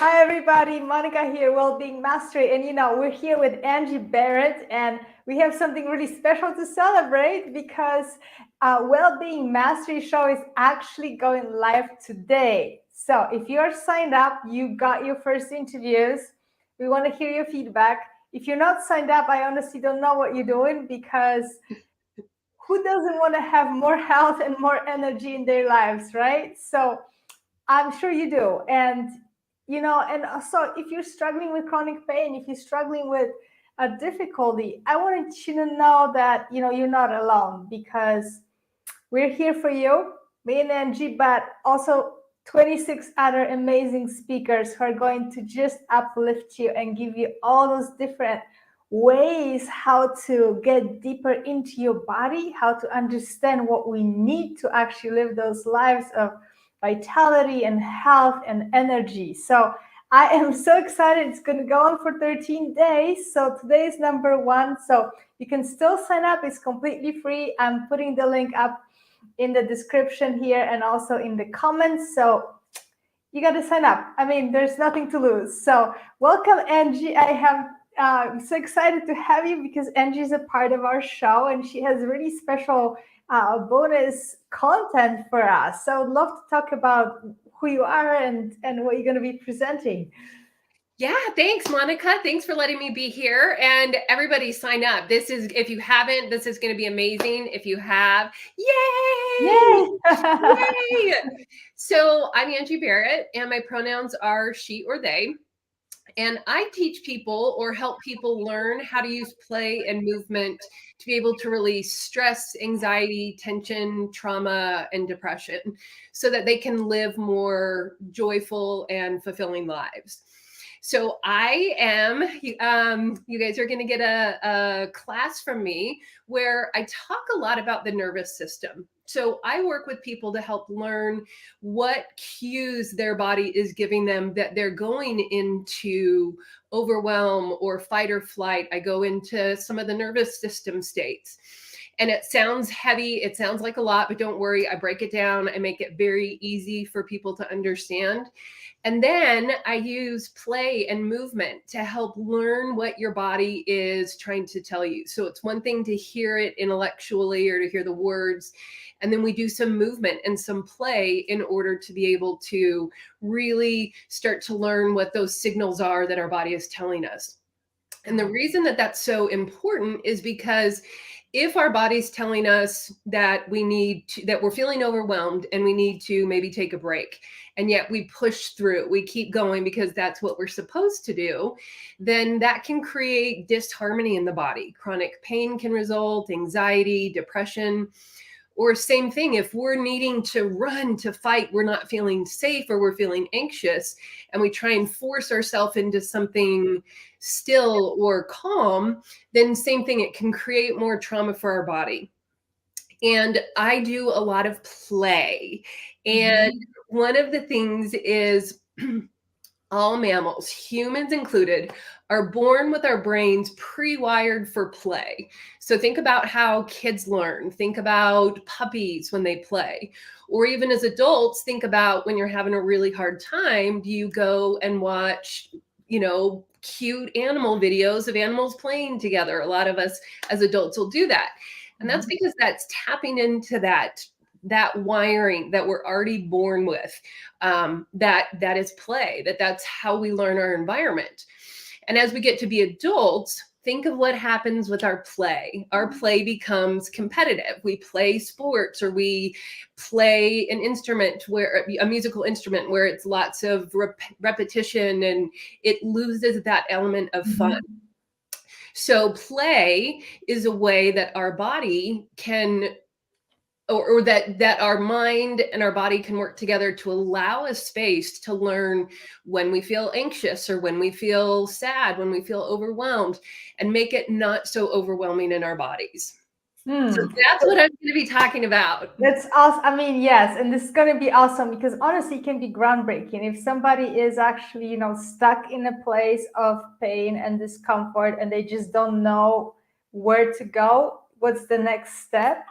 Hi, everybody. Monica here, Wellbeing Mastery. And, we're here with Angie Berrett, and we have something really special to celebrate because Wellbeing Mastery show is actually going live today. So if you're signed up, you got your first interviews. We want to hear your feedback. If you're not signed up, I honestly don't know what you're doing, because who doesn't want to have more health and more energy in their lives, right? So I'm sure you do. And also, if you're struggling with chronic pain, if you're struggling with a difficulty, I wanted you to know that, you're not alone, because we're here for you, me and Angie, but also 26 other amazing speakers who are going to just uplift you and give you all those different ways how to get deeper into your body, how to understand what we need to actually live those lives of vitality and health and energy. So I am so excited. It's going to go on for 13 days. So today is number 1. So you can still sign up. It's completely free. I'm putting the link up in the description here and also in the comments. So you got to sign up. I mean, there's nothing to lose. So welcome, Angie. I'm so excited to have you because Angie is a part of our show and she has really special bonus content for us. So I'd love to talk about who you are and what you're going to be presenting. Yeah, thanks, Monica. Thanks for letting me be here. And everybody sign up. If you haven't, this is going to be amazing. If you have, yay! Yay! So I'm Angie Berrett, and my pronouns are she or they. And I teach people or help people learn how to use play and movement to be able to release stress, anxiety, tension, trauma, and depression so that they can live more joyful and fulfilling lives. So I am, you guys are going to get a class from me where I talk a lot about the nervous system. So I work with people to help learn what cues their body is giving them that they're going into overwhelm or fight or flight. I go into some of the nervous system states. And it sounds heavy. It sounds like a lot, but don't worry. I break it down. I make it very easy for people to understand. And then I use play and movement to help learn what your body is trying to tell you. So it's one thing to hear it intellectually or to hear the words. And then we do some movement and some play in order to be able to really start to learn what those signals are that our body is telling us. And the reason that that's so important is because if our body's telling us that that we're feeling overwhelmed and we need to maybe take a break, and yet we push through, we keep going because that's what we're supposed to do, then that can create disharmony in the body. Chronic pain can result, anxiety, depression. Or same thing, if we're needing to run, to fight, we're not feeling safe or we're feeling anxious, and we try and force ourselves into something still or calm, then same thing, it can create more trauma for our body. And I do a lot of play. And one of the things is all mammals, humans included, are born with our brains pre-wired for play. So think about how kids learn. Think about puppies when they play. Or even as adults, think about when you're having a really hard time, do you go and watch, cute animal videos of animals playing together? A lot of us as adults will do that. And that's because that's tapping into that wiring that we're already born with, that is play, that's how we learn our environment. And as we get to be adults, think of what happens with our play. Our play becomes competitive. We play sports or we play an instrument, where a musical instrument where it's lots of repetition, and it loses that element of fun. So play is a way that our body can, or that our mind and our body can work together to allow a space to learn when we feel anxious or when we feel sad, when we feel overwhelmed, and make it not so overwhelming in our bodies. So that's what I'm going to be talking about. That's awesome. I mean, yes, and this is going to be awesome because honestly, it can be groundbreaking. If somebody is actually, stuck in a place of pain and discomfort and they just don't know where to go, what's the next step?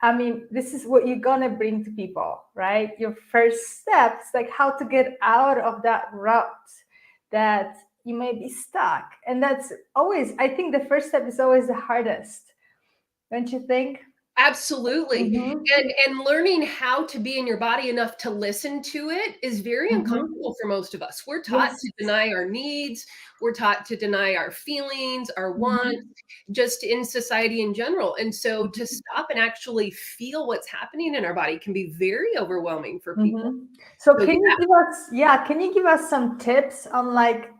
I mean, this is what you're going to bring to people, right? Your first step is like how to get out of that rut. that you may be stuck. And that's always, I think the first step is always the hardest. Don't you think? Absolutely. Mm-hmm. And learning how to be in your body enough to listen to it is very Mm-hmm. uncomfortable for most of us. We're taught Yes. to deny our needs, we're taught to deny our feelings, our wants, Mm-hmm. just in society in general. And so to Mm-hmm. stop and actually feel what's happening in our body can be very overwhelming for people. Mm-hmm. So So can yeah, you give us, yeah, can you give us some tips on like,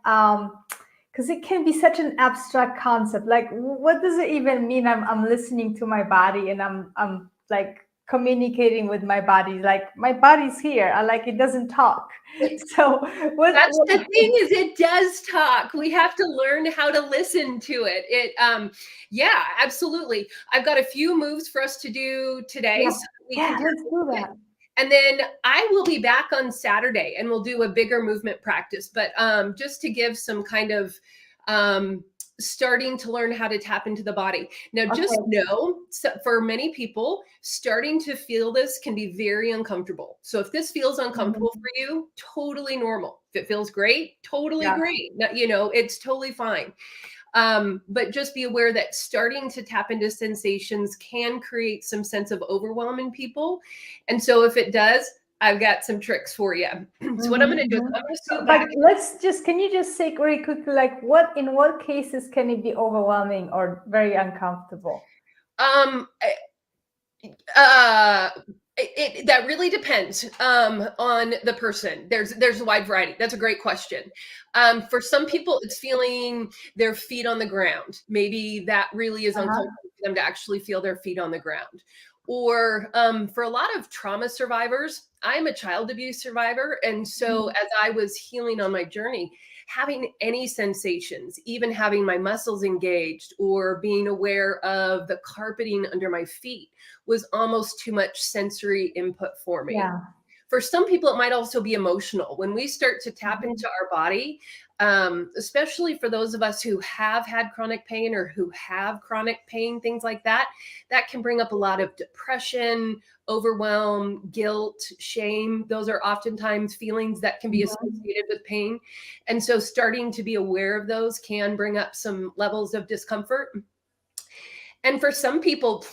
because it can be such an abstract concept. Like, what does it even mean? I'm listening to my body and I'm like communicating with my body. Like my body's here. I like it doesn't talk. So that's the thing, is it does talk. We have to learn how to listen to it. Yeah, absolutely. I've got a few moves for us to do today, Yeah, so we yeah, can let's do that. and then I will be back on Saturday and we'll do a bigger movement practice. But just to give some kind of starting to learn how to tap into the body. Now, just Okay. know, so for many people, starting to feel this can be very uncomfortable. So if this feels uncomfortable for you, totally normal. If it feels great, totally Yeah. great. It's totally fine. But just be aware that starting to tap into sensations can create some sense of overwhelm in people. And so if it does, I've got some tricks for you. So what I'm going to do is I'm going to scoot But back. can you just say very quickly, like in what cases can it be overwhelming or very uncomfortable? Um, uh, that really depends on the person. There's a wide variety. That's a great question. For some people, it's feeling their feet on the ground. Maybe that really is uncomfortable for them to actually feel their feet on the ground. Or for a lot of trauma survivors, I'm a child abuse survivor. And so as I was healing on my journey, having any sensations, even having my muscles engaged or being aware of the carpeting under my feet was almost too much sensory input for me. Yeah. For some people, it might also be emotional. When we start to tap into our body, especially for those of us who have had chronic pain or who have chronic pain, things like that, that can bring up a lot of depression, overwhelm, guilt, shame. Those are oftentimes feelings that can be associated with pain. And so starting to be aware of those can bring up some levels of discomfort. And for some people,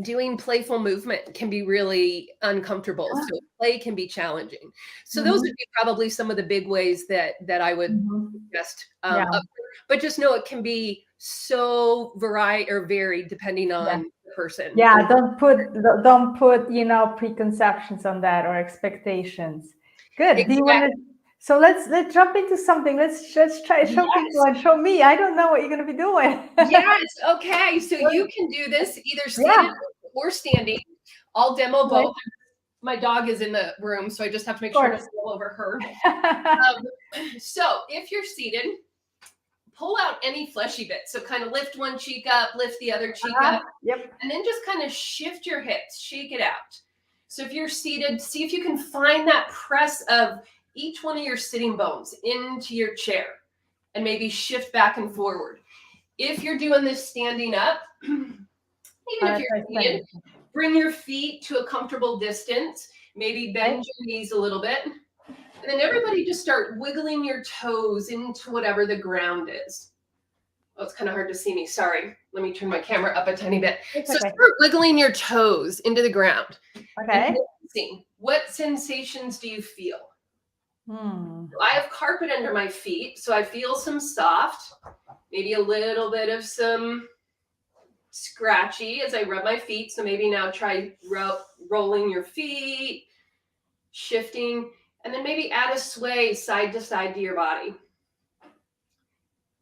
doing playful movement can be really uncomfortable. So play can be challenging. So those would be probably some of the big ways that I would suggest. Yeah. But just know it can be so varied depending on the person. Yeah, don't put preconceptions on that or expectations. Good. Exactly. Do you want to? So let's jump into something. Let's try to show people and show me. I don't know what you're going to be doing. Yes. Okay. So you can do this either seated or standing. I'll demo both. My dog is in the room, so I just have to make sure to roll over her. So if you're seated, pull out any fleshy bit. So kind of lift one cheek up, lift the other cheek up, and then just kind of shift your hips, shake it out. So if you're seated, see if you can find that press of each one of your sitting bones into your chair and maybe shift back and forward. If you're doing this standing up, even if you're seated, bring your feet to a comfortable distance, maybe bend your knees a little bit. And then everybody just start wiggling your toes into whatever the ground is. Oh, it's kind of hard to see me. Sorry. Let me turn my camera up a tiny bit. So start wiggling your toes into the ground. Okay. And what sensations do you feel? I have carpet under my feet, so I feel some soft, maybe a little bit of some scratchy as I rub my feet. So maybe now try rolling your feet, shifting, and then maybe add a sway side to side to your body.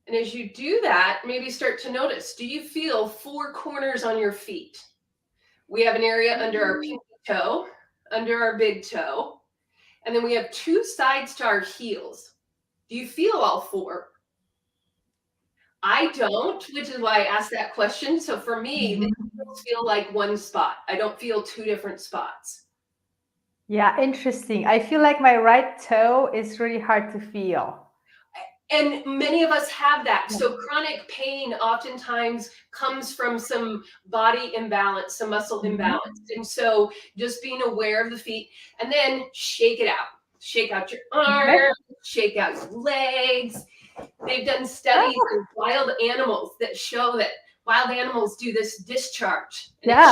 And as you do that, maybe start to notice, do you feel 4 corners on your feet? We have an area under our pinky toe, under our big toe, and then we have 2 sides to our heels. Do you feel all 4? I don't, which is why I asked that question. So for me, the heels feel like one spot. I don't feel 2 different spots. Yeah, interesting. I feel like my right toe is really hard to feel. And many of us have that. So chronic pain oftentimes comes from some body imbalance, some muscle imbalance. And so just being aware of the feet and then shake it out. Shake out your arms, shake out your legs. They've done studies of wild animals that show that wild animals do this discharge. Yeah.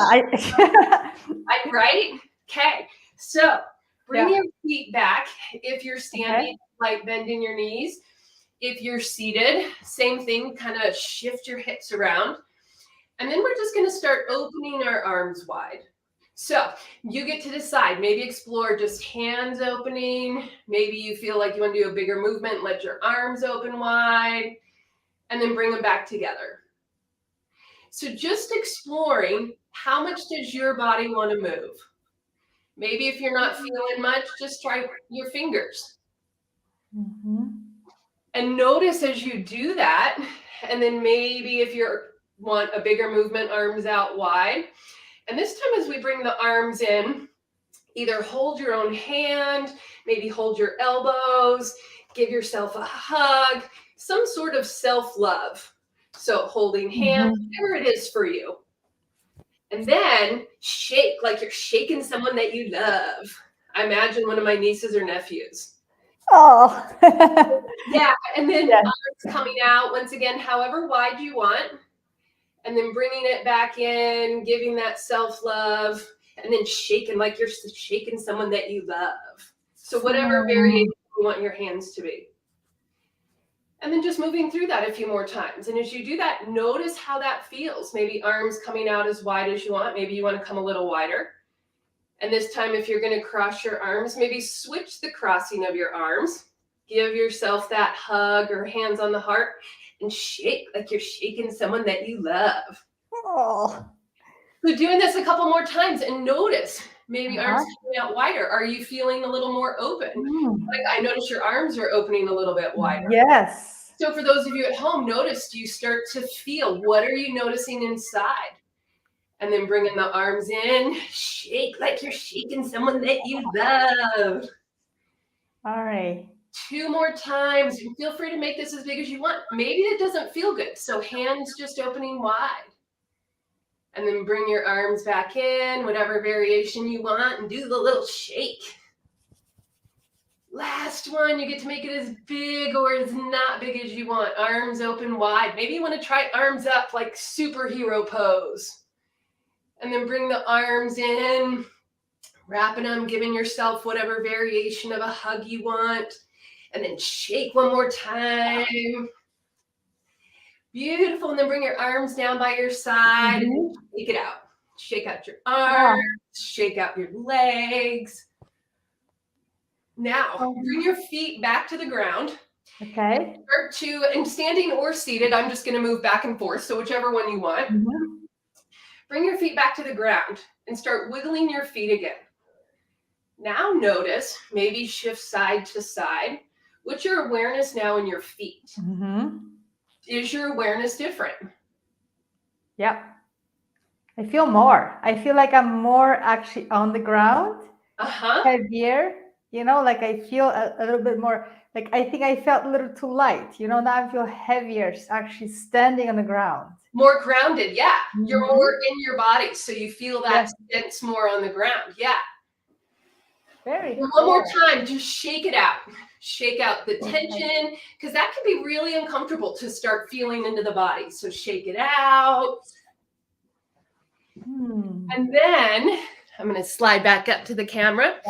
Right? Okay. So bring your feet back. If you're standing, like bending your knees. If you're seated, same thing, kind of shift your hips around. And then we're just going to start opening our arms wide. So you get to decide, maybe explore just hands opening. Maybe you feel like you want to do a bigger movement, let your arms open wide, and then bring them back together. So just exploring, how much does your body want to move? Maybe if you're not feeling much, just try your fingers. And notice as you do that, and then maybe if you want a bigger movement, arms out wide. And this time as we bring the arms in, either hold your own hand, maybe hold your elbows, give yourself a hug, some sort of self-love. So holding hands, whatever it is for you. And then shake like you're shaking someone that you love. I imagine one of my nieces or nephews. Oh. Yeah, and then arms coming out, once again, however wide you want. And then bringing it back in, giving that self-love, and then shaking like you're shaking someone that you love. So whatever variation you want your hands to be. And then just moving through that a few more times. And as you do that, notice how that feels. Maybe arms coming out as wide as you want. Maybe you want to come a little wider. And this time, if you're going to cross your arms, maybe switch the crossing of your arms. Give yourself that hug or hands on the heart and shake like you're shaking someone that you love. Oh. So doing this a couple more times and notice maybe arms coming out wider. Are you feeling a little more open? Like I notice your arms are opening a little bit wider. Yes. So for those of you at home, notice, do you start to feel, what are you noticing inside? And then bringing the arms in, shake like you're shaking someone that you love. All right. 2 more times. Feel free to make this as big as you want. Maybe it doesn't feel good. So hands just opening wide. And then bring your arms back in, whatever variation you want, and do the little shake. Last one, you get to make it as big or as not big as you want. Arms open wide. Maybe you want to try arms up like superhero pose. And then bring the arms in, wrapping them, giving yourself whatever variation of a hug you want. And then shake one more time. Beautiful. And then bring your arms down by your side and shake it out. Shake out your arms, shake out your legs. Now, bring your feet back to the ground. Okay. Start to, and standing or seated, I'm just going to move back and forth. So whichever one you want. Bring your feet back to the ground and start wiggling your feet again. Now notice, maybe shift side to side. What's your awareness now in your feet? Is your awareness different? Yep. I feel more. I feel like I'm more actually on the ground. Heavier. You know, like I feel a little bit more, like I think I felt a little too light. You know, now I feel heavier actually standing on the ground. More grounded, yeah. You're more in your body, so you feel that sense more on the ground, yeah. Very cool. One more time, just shake it out. Shake out the tension, because that can be really uncomfortable to start feeling into the body. So shake it out. And then I'm going to slide back up to the camera.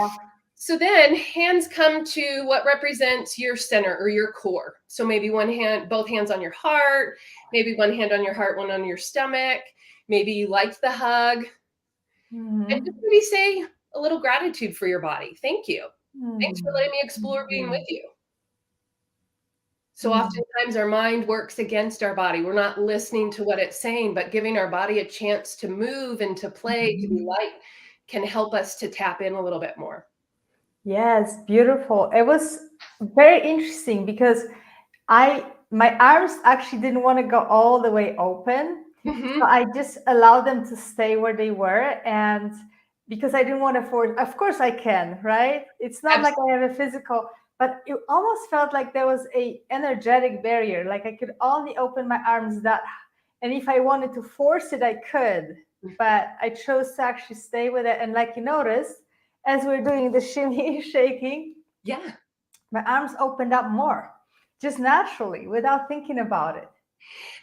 So then hands come to what represents your center or your core. So maybe one hand, both hands on your heart, maybe one hand on your heart, one on your stomach. Maybe you liked the hug. And just maybe say a little gratitude for your body. Thank you. Thanks for letting me explore being with you. So oftentimes our mind works against our body. We're not listening to what it's saying, but giving our body a chance to move and to play, to be light, can help us to tap in a little bit more. Yes, beautiful. It was very interesting because my arms actually didn't want to go all the way open. So I just allowed them to stay where they were. And because I didn't want to force, of course I can, right? It's not like I have a physical, but it almost felt like there was a energetic barrier. Like I could only open my arms that, and if I wanted to force it, I could, but I chose to actually stay with it. And like you noticed, as we're doing the shimmy shaking, Yeah. My arms opened up more, just naturally, without thinking about it.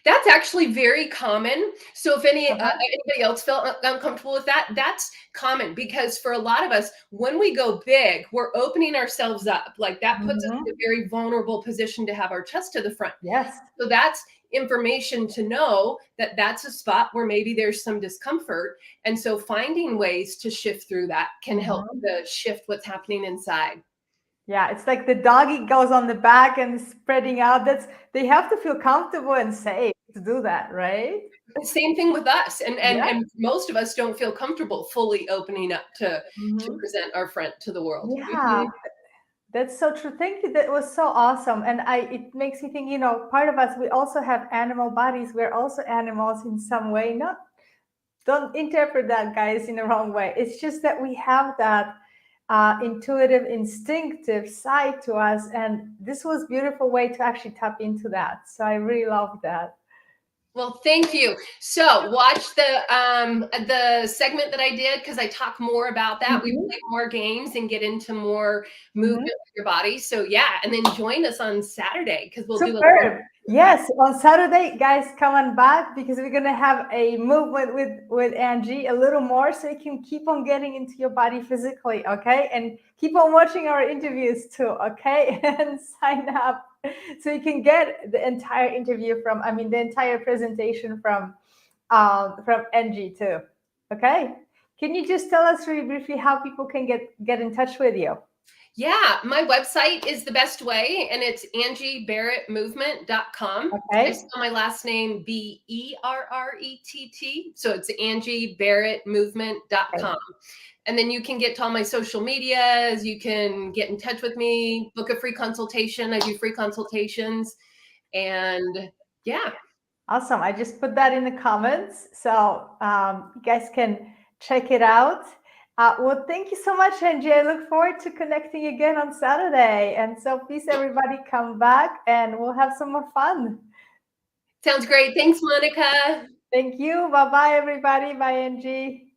That's actually very common. So if Uh-huh. anybody else felt uncomfortable with that, that's common, because for a lot of us, when we go big, we're opening ourselves up. Like that puts us in a Mhm. very vulnerable position to have our chest to the front. Yes. So that's information to know that that's a spot where maybe there's some discomfort. And so finding ways to shift through that can help Mhm. to shift what's happening inside. Yeah, it's like the doggy goes on the back and spreading out. They have to feel comfortable and safe to do that, right? Same thing with us. And Yeah. and most of us don't feel comfortable fully opening up to Mhm. present our front to the world. Yeah, that's so true. Thank you. That was so awesome. And it makes me think, part of us, we also have animal bodies. We're also animals in some way. Not, don't interpret that, guys, in the wrong way. It's just that we have that intuitive, instinctive side to us. And this was a beautiful way to actually tap into that. So I really love that. Well, thank you. So watch the segment that I did, because I talk more about that. We Mhm. play more games and get into more movement Mhm. with your body. So yeah, and then join us on Saturday, because we'll do a little Superb. Yes, on Saturday, guys, come on back because we're gonna have a movement with Angie a little more, so you can keep on getting into your body physically, okay? And keep on watching our interviews too, okay? And sign up so you can get the entire interview the entire presentation from Angie too. Okay? Can you just tell us really briefly how people can get in touch with you? Yeah, my website is the best way, and it's angieberrettmovement.com. I Okay. spell my last name Berrett. So it's angieberrettmovement.com. And then you can get to all my social medias. You can get in touch with me, book a free consultation. I do free consultations. And yeah. Awesome. I just put that in the comments. So you guys can check it out. Well, thank you so much, Angie. I look forward to connecting again on Saturday. And so please, everybody, come back and we'll have some more fun. Sounds great. Thanks, Monica. Thank you. Bye-bye, everybody. Bye, Angie.